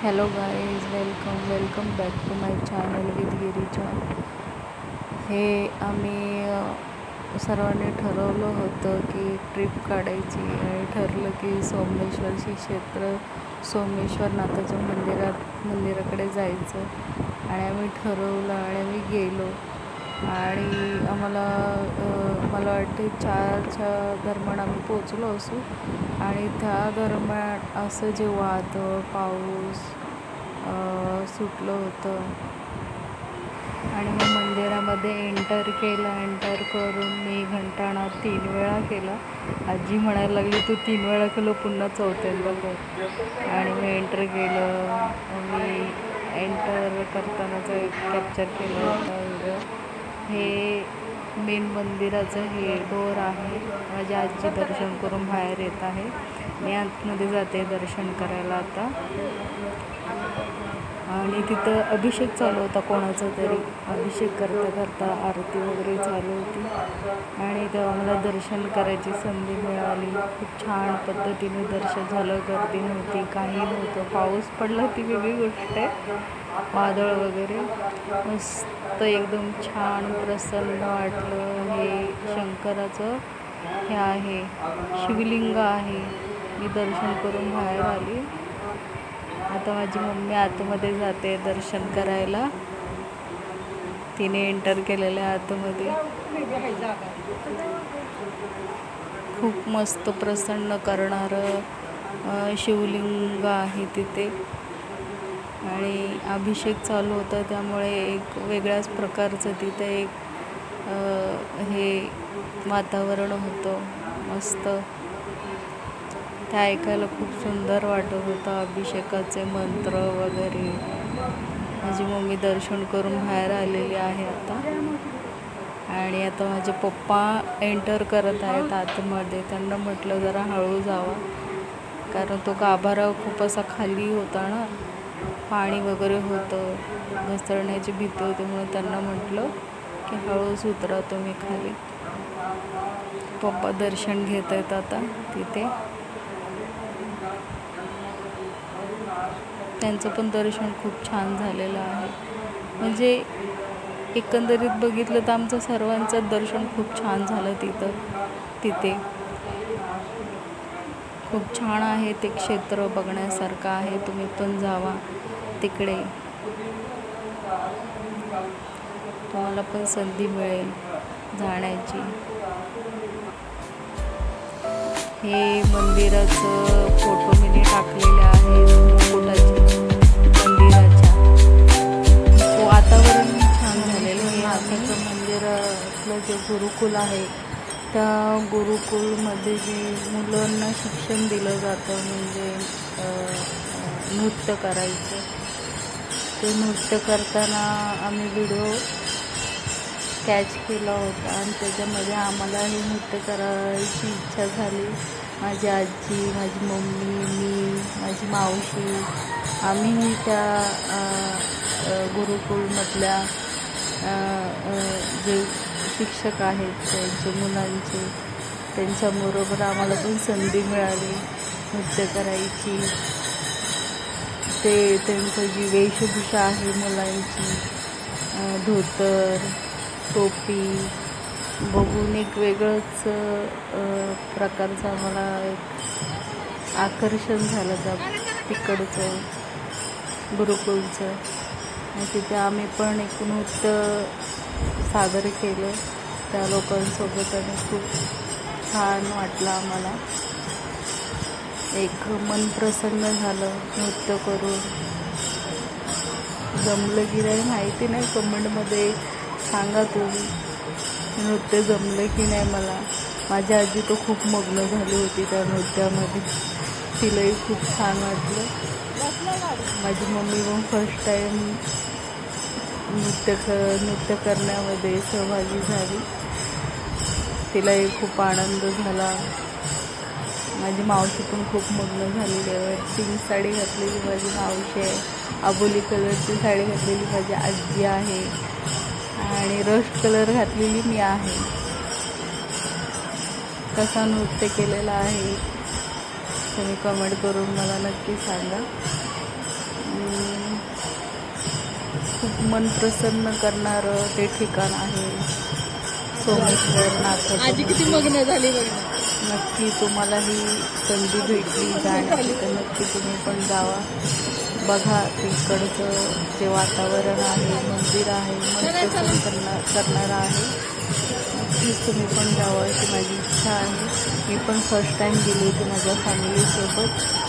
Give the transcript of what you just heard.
Hello guys, welcome back to my channel with Girija. हे आम्ही सर्वांनी ठरवलं होतं की ट्रिप काढायची आणि ठरलं की सोमेश्वर श्री क्षेत्र सोमेश्वरनाथाच्या मंदिराकडे जायचं. आणि आम्ही ठरवलं आणि आम्ही गेलो आणि मला वाटते 4च्या दरम्यान आम्ही पोचलो असू. आणि त्या दरम्यान असं जे वादळ पाऊस सुटलं होतं आणि मग मंदिरामध्ये एंटर करून मी घंटानाद 3 वेळा केला. आजी म्हणायला लागली, तू 3 वेळा केलं, पुन्हा 4थ्यांदा कर. आणि मी एंटर केलं. मी एंटर करतानाचं कॅप्चर केलं होतं व्हिडिओ. हे मेन मंदिराचं हे डोर आहे. माझी आजी दर्शन करून बाहेर येत आहे. मी आतमध्ये जाते दर्शन करायला आता. आणि तिथं अभिषेक चालू होता कोणाचा तरी. अभिषेक करता आरती वगैरे चालू होती आणि तेव्हा मला दर्शन करायची संधी मिळाली. खूप छान पद्धतीने दर्शन झालं. गर्दी नव्हती, काही नव्हतं. पाऊस पडला ती वेगळी गोष्ट आहे, वादळ वगैरे. मस्त एकदम छान प्रसन्न वाटलं. हे शंकराचं हे आहे, शिवलिंग आहे. मी दर्शन करून बाहेर आली. आता माझी मम्मी आतमध्ये जाते दर्शन करायला. तिने एंटर केलेलं आहे आतमध्ये. खूप मस्त प्रसन्न करणारं शिवलिंग आहे तिथे. आणि अभिषेक चालू होता त्यामुळे एक वेगळ्याच प्रकारचं तिथे एक हे वातावरण होतं मस्त. ते ऐकायला खूप सुंदर वाटत होतं, अभिषेकाचे मंत्र वगैरे. माझी मम्मी दर्शन करून बाहेर आलेली आहे आता. आणि आता माझे पप्पा एंटर करत आहेत आतमध्ये. त्यांना म्हटलं जरा हळू जावा, कारण तो गाभारा खूप असा खाली होता ना, पाणी वगैरे होतं, घसरण्याची भीती होती. म्हणून त्यांना म्हटलं की हळूच उतरा तुम्ही खाली. पप्पा दर्शन घेत आहेत आता तिथे. त्यांचं पण दर्शन खूप छान झालेलं आहे. म्हणजे एकंदरीत बघितलं तर आमचं सर्वांचं दर्शन खूप छान झालं तिथे. खूप छान आहे ते क्षेत्र, बघण्यासारखं आहे. तुम्ही पण जावा तिकडे, तुम्हाला पण संधी मिळेल जाण्याची. हे मंदिराचं फोटो मी टाकलेले आहेत मुकुटाचे मंदिराच्या. वातावरण छान झालेलं आहे. आताचं मंदिरातलं जे गुरुकुल आहे, त्या गुरुकुलमध्ये जे मुलांना शिक्षण दिलं जातं, म्हणजे नृत्य करायचं. ते नृत्य करताना आम्ही व्हिडिओ कॅच केला होता आणि त्याच्यामध्ये आम्हाला हे नृत्य करायची इच्छा झाली. माझी आजी, माझी मम्मी, मी, माझी मावशी, आम्ही त्या गुरुकुलमधल्या जे शिक्षक आहेत त्यांचे मुलांचे, त्यांच्याबरोबर आम्हाला पण संधी मिळाली नृत्य करायची. ते त्यांचं जी वेशभूषा आहे मुलांची, धोतर, टोपी बघून एक वेगळंच प्रकारचं आम्हाला एक आकर्षण झालं त्या तिकडचं गुरुकुलचं. आणि तिथे आम्ही पण एक नृत्य सादर केलं त्या लोकांसोबत आणि खूप छान वाटलं आम्हाला. एक मन प्रसन्न झालं नृत्य करून. जमलं की नाही माहिती नाही, कमेंटमध्ये सांगा तुम्ही नृत्य जमलं की नाही मला. माझी आजी तर खूप मग्न झाली होती त्या नृत्यामध्ये, तिलाही खूप छान वाटलं. माझी मम्मी पण फर्स्ट टाईम नृत्य करण्यामध्ये सहभागी झाली, तिलाही खूप आनंद झाला. माझी मावशी पण खूप मग्न झालेली आहे. पिंक साडी घातलेली माझी मावशी आहे, आबोली कलरची साडी घातलेली माझी आजी आहे आणि रस्ट कलर घातलेली मी आहे. कसा नृत्य केलेला आहे तुम्ही कमेंट करून मला नक्की सांगा. खूप मन प्रसन्न करणारं ते ठिकाण आहे सोमेश्वर नाथाचं मंदिर. नक्की तुम्हाला ही संधी भेटली जाण्याची तर नक्की तुम्ही पण जावा. बघा तिकडचं जे वातावरण आहे, मंदिर आहे, मन प्रसन्न करणारं आहे. नक्कीच तुम्ही पण जावं अशी माझी इच्छा आहे. मी पण फर्स्ट टाईम गेली होती माझ्या फॅमिलीसोबत.